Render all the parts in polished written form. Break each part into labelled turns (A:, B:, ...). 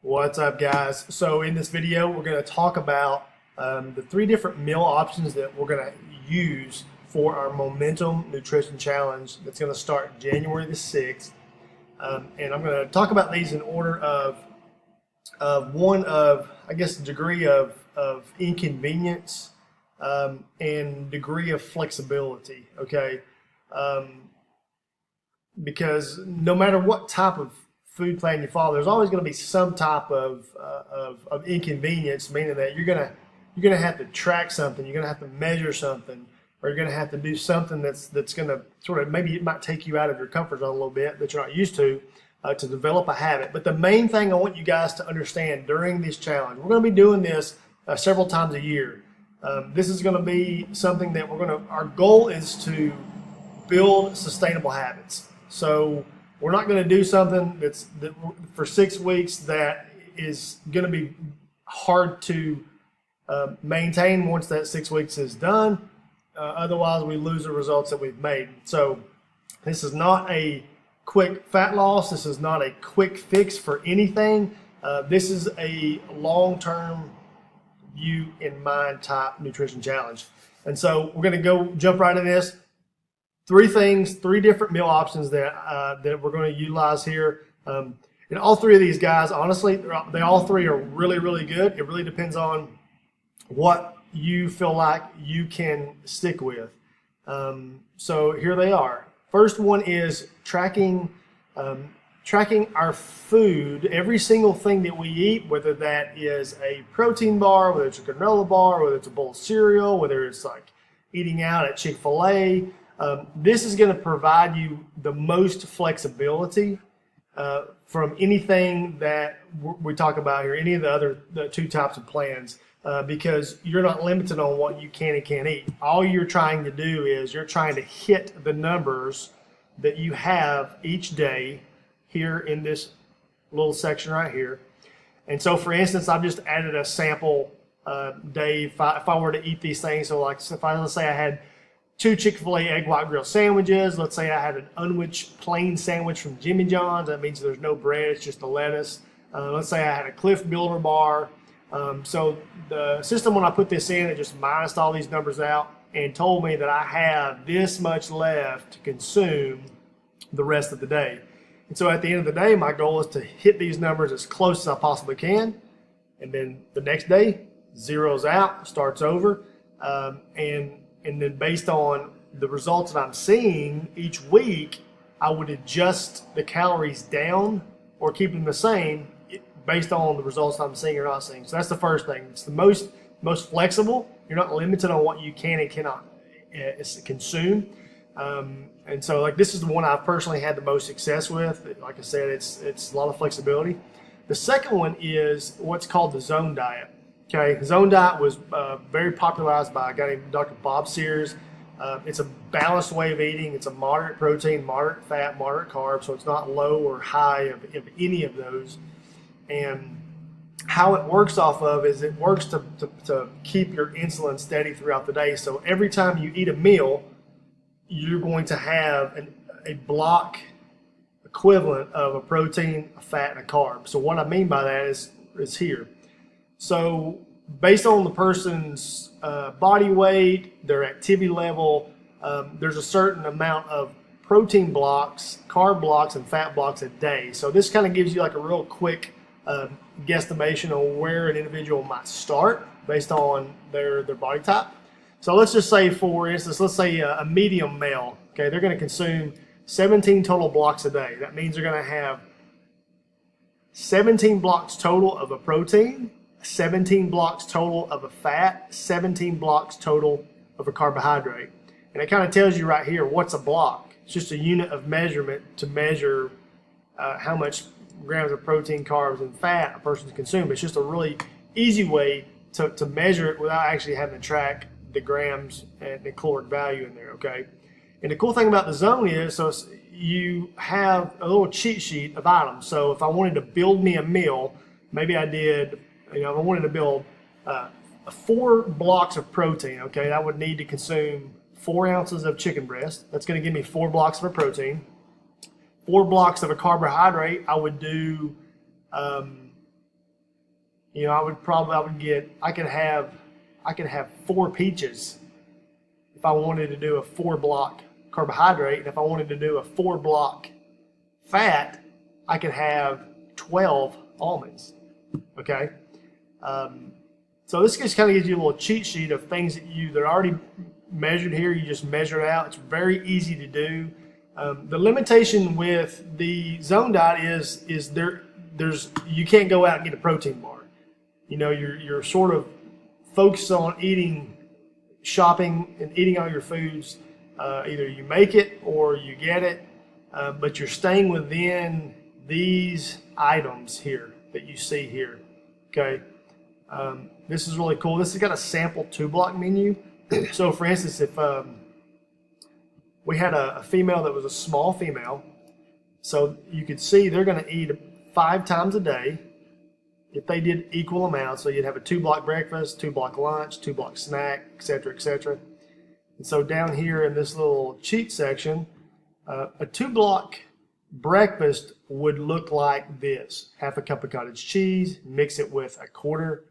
A: What's up, guys? So in this video we're going to talk about the 3 different meal options that we're going to use for our Momentum Nutrition Challenge that's going to start January the 6th. And I'm going to talk about these in order of I guess, degree of inconvenience and degree of flexibility, okay? Because no matter what type of food plan you follow, there's always going to be some type of inconvenience, meaning that you're gonna have to track something, you're gonna have to measure something, or you're gonna have to do something that's gonna sort of, maybe it might take you out of your comfort zone a little bit that you're not used to develop a habit. But the main thing I want you guys to understand during this challenge, we're going to be doing this several times a year. This is going to be something that our goal is to build sustainable habits. So we're not going to do something that for 6 weeks that is going to be hard to maintain once that 6 weeks is done. Otherwise, we lose the results that we've made. So this is not a quick fat loss. This is not a quick fix for anything. This is a long-term view in mind type nutrition challenge. And so we're going to jump right into this. 3 things, 3 different meal options that we're going to utilize here. And all 3 of these guys, honestly, they all 3 are really, really good. It really depends on what you feel like you can stick with. So here they are. First one is tracking our food, every single thing that we eat, whether that is a protein bar, whether it's a granola bar, whether it's a bowl of cereal, whether it's like eating out at Chick-fil-A. This is going to provide you the most flexibility from anything that we talk about here, any of the 2 types of plans, because you're not limited on what you can and can't eat. All you're trying to do is you're trying to hit the numbers that you have each day here in this little section right here. And so, for instance, I've just added a sample day if I were to eat these things. So, like, let's say I had 2 Chick-fil-A egg white grill sandwiches. Let's say I had an unwich plain sandwich from Jimmy John's. That means there's no bread, it's just the lettuce. Let's say I had a Cliff Builder bar. So the system, when I put this in, it just minused all these numbers out and told me that I have this much left to consume the rest of the day. And so at the end of the day, my goal is to hit these numbers as close as I possibly can. And then the next day, zeroes out, starts over. And then based on the results that I'm seeing each week, I would adjust the calories down or keep them the same based on the results I'm seeing or not seeing. So that's the first thing. It's the most flexible. You're not limited on what you can and cannot consume. And so, like, this is the one I've personally had the most success with. Like I said, it's a lot of flexibility. The second one is what's called the zone diet. Okay, the zone diet was very popularized by a guy named Dr. Bob Sears. It's a balanced way of eating. It's a moderate protein, moderate fat, moderate carb, so it's not low or high of any of those. And how it works off of is it works to keep your insulin steady throughout the day. So every time you eat a meal, you're going to have a block equivalent of a protein, a fat, and a carb. So what I mean by that is here. So based on the person's body weight, their activity level, there's a certain amount of protein blocks, carb blocks, and fat blocks a day. So this kind of gives you like a real quick guesstimation on where an individual might start based on their body type. So let's just say, for instance, let's say a medium male, okay, they're going to consume 17 total blocks a day. That means they're going to have 17 blocks total of a protein, 17 blocks total of a fat, 17 blocks total of a carbohydrate. And it kind of tells you right here what's a block. It's just a unit of measurement to measure how much grams of protein, carbs, and fat a person's consuming. It's just a really easy way to measure it without actually having to track the grams and the caloric value in there, okay? And the cool thing about the zone is, so you have a little cheat sheet of items. So if I wanted to build me a meal, maybe I did, if I wanted to build 4 blocks of protein, okay, I would need to consume 4 ounces of chicken breast. That's going to give me 4 blocks of a protein. 4 blocks of a carbohydrate, I would do You know, I could have 4 peaches if I wanted to do a 4-block carbohydrate, and if I wanted to do a 4-block fat, I could have 12 almonds. Okay, so this just kind of gives you a little cheat sheet of things that are already measured here. You just measure it out. It's very easy to do. The limitation with the zone diet is there's you can't go out and get a protein bar. You know, you're sort of focused on shopping and eating all your foods. Either you make it or you get it, but you're staying within these items here that you see here. Okay, this is really cool. This has got a sample 2-block menu. So, for instance, if we had a female that was a small female, so you could see they're going to eat 5 times a day. If they did equal amounts, so you'd have a 2-block breakfast, 2-block lunch, 2-block snack, etc., etc. And so down here in this little cheat section, a 2-block breakfast would look like this: half a cup of cottage cheese, mix it with a quarter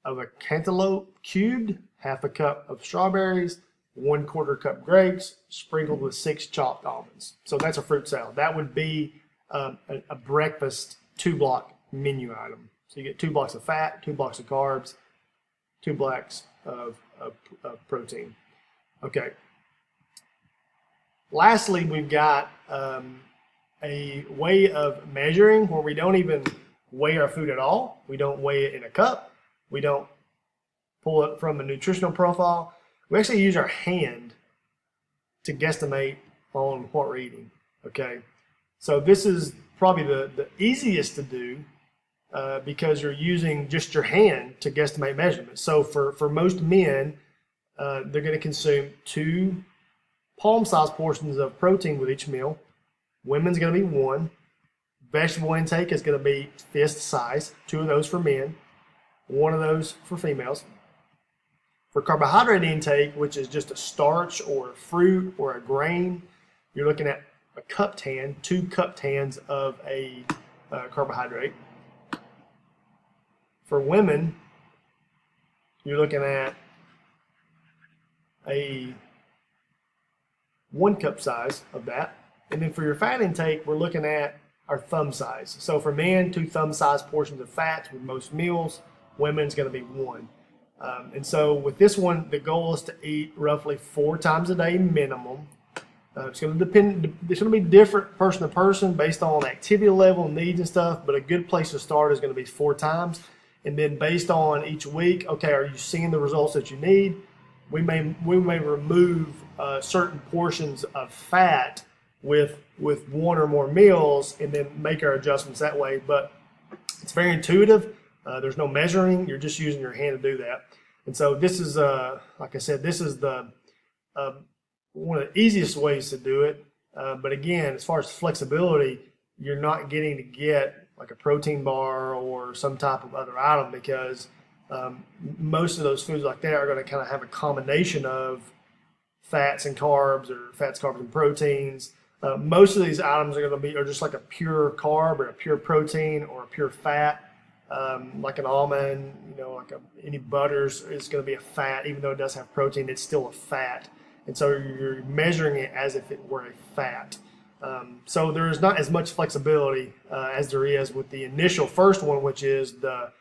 A: of a cantaloupe cubed, half a cup of strawberries, 1/4 cup grapes, sprinkled with 6 chopped almonds. So that's a fruit salad. That would be a breakfast 2-block menu item. So you get 2 blocks of fat, 2 blocks of carbs, 2 blocks of protein. Okay. Lastly, we've got a way of measuring where we don't even weigh our food at all. We don't weigh it in a cup. We don't pull it from a nutritional profile. We actually use our hand to guesstimate on what we're eating. Okay. So this is probably the easiest to do because you're using just your hand to guesstimate measurements. So for most men, they're going to consume 2 palm-sized portions of protein with each meal. Women's going to be 1. Vegetable intake is going to be fist size, 2 of those for men, 1 of those for females. For carbohydrate intake, which is just a starch or a fruit or a grain, you're looking at a cupped hand, 2 cupped hands of a carbohydrate. For women, you're looking at a 1 cup size of that. And then for your fat intake, we're looking at our thumb size. So for men, 2 thumb-sized portions of fats with most meals. Women's going to be 1. And so with this one, the goal is to eat roughly 4 times a day minimum. It's going to depend. It's going to be different person to person based on activity level, needs, and stuff. But a good place to start is going to be 4 times. And then based on each week, okay, are you seeing the results that you need? We may remove certain portions of fat with 1 or more meals, and then make our adjustments that way. But it's very intuitive. There's no measuring. You're just using your hand to do that. And so this is, like I said, this is the one of the easiest ways to do it. But again, as far as flexibility, you're not getting to get like a protein bar or some type of other item, because most of those foods like that are going to kind of have a combination of fats and carbs, or fats, carbs, and proteins. Most of these items are just like a pure carb or a pure protein or a pure fat. Like an almond, any butters is going to be a fat, even though it does have protein, it's still a fat. And so you're measuring it as if it were a fat. So there's not as much flexibility as there is with the initial first one, which is the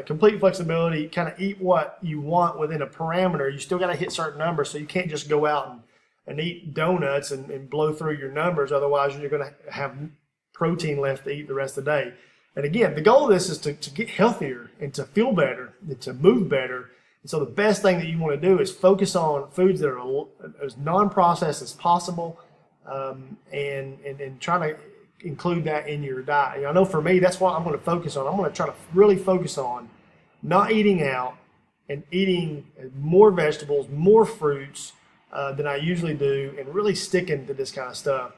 A: complete flexibility. Kind of eat what you want within a parameter. You still got to hit certain numbers, so you can't just go out and eat donuts and blow through your numbers. Otherwise, you're going to have protein left to eat the rest of the day. And again, the goal of this is to get healthier and to feel better and to move better. And so the best thing that you want to do is focus on foods that are as non-processed as possible, and try to include that in your diet. I know for me, that's what I'm going to focus on. I'm going to try to really focus on not eating out and eating more vegetables, more fruits than I usually do, and really sticking to this kind of stuff.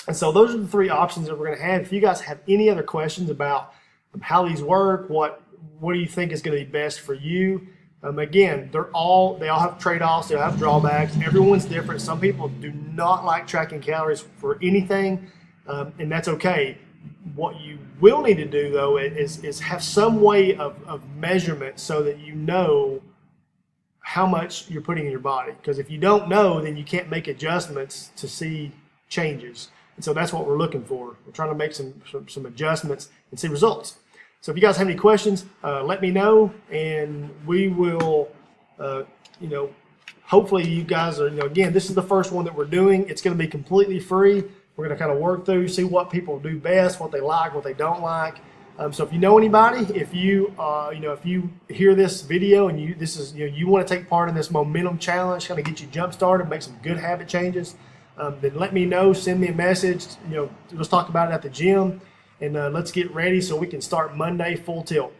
A: And so those are the 3 options that we're going to have. If you guys have any other questions about how these work, what do you think is going to be best for you? Again, they all have trade-offs. They all have drawbacks. Everyone's different. Some people do not like tracking calories for anything, and that's okay. What you will need to do though is have some way of measurement so that you know how much you're putting in your body. Because if you don't know, then you can't make adjustments to see changes. And so that's what we're looking for. We're trying to make some adjustments and see results. So if you guys have any questions, let me know, and we will, hopefully you guys are, again, this is the first one that we're doing. It's going to be completely free. We're going to kind of work through, see what people do best, what they like, what they don't like. So if you know anybody, if you hear this video and you want to take part in this momentum challenge, kind of get you jump started, make some good habit changes, then let me know. Send me a message. Let's talk about it at the gym, and let's get ready so we can start Monday full tilt.